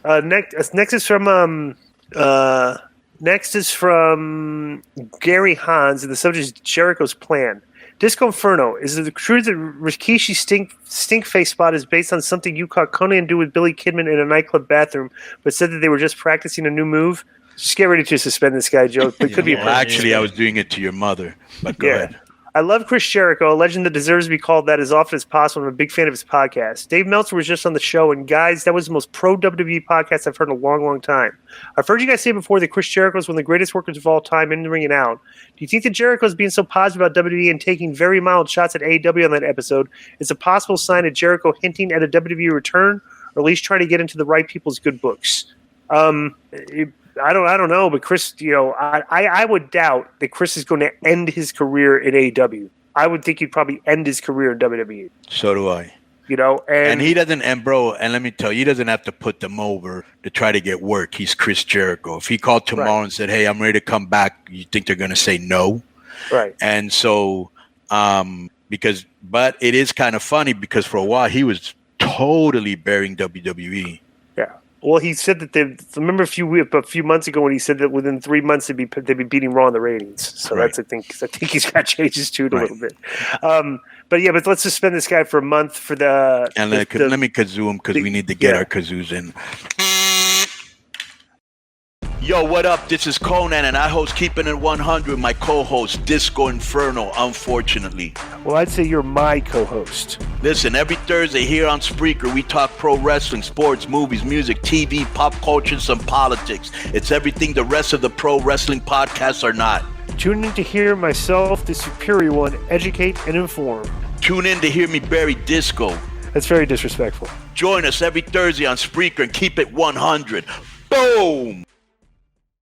Next is from Gary Hans, and the subject is Jericho's plan. Disco Inferno, is it true that Rikishi's stink face spot is based on something you caught Konnan do with Billy Kidman in a nightclub bathroom, but said that they were just practicing a new move? Just get ready to suspend this guy, Joe. It could be. Actually, I was doing it to your mother, but go ahead. I love Chris Jericho, a legend that deserves to be called that as often as possible. I'm a big fan of his podcast. Dave Meltzer was just on the show, and guys, that was the most pro-WWE podcast I've heard in a long, long time. I've heard you guys say before that Chris Jericho is one of the greatest workers of all time in the ring and out. Do you think that Jericho is being so positive about WWE and taking very mild shots at AEW on that episode is a possible sign of Jericho hinting at a WWE return, or at least trying to get into the right people's good books? I don't know, but Chris, I would doubt that Chris is going to end his career in AEW. I would think he'd probably end his career in WWE. So do I. And he doesn't, and let me tell you, he doesn't have to put them over to try to get work. He's Chris Jericho. If he called tomorrow and said, "Hey, I'm ready to come back," you think they're going to say no? Right. And so, but it is kind of funny because for a while he was totally burying WWE. Yeah. Well, he said that remember a few months ago when he said that within 3 months they'd be beating Raw in the ratings. So that's I think he's got changes to it a little bit. But let's suspend this guy for a month for the. And let me kazoo him because we need to get our kazoos in. Yo, what up? This is Konnan, and I host Keeping It 100. My co-host Disco Inferno. Unfortunately. Well, I'd say you're my co-host. Listen, every Thursday here on Spreaker, we talk pro wrestling, sports, movies, music, TV, pop culture, and some politics. It's everything the rest of the pro wrestling podcasts are not. Tune in to hear myself, the superior one, educate and inform. Tune in to hear me bury Disco. That's very disrespectful. Join us every Thursday on Spreaker and keep it 100. Boom!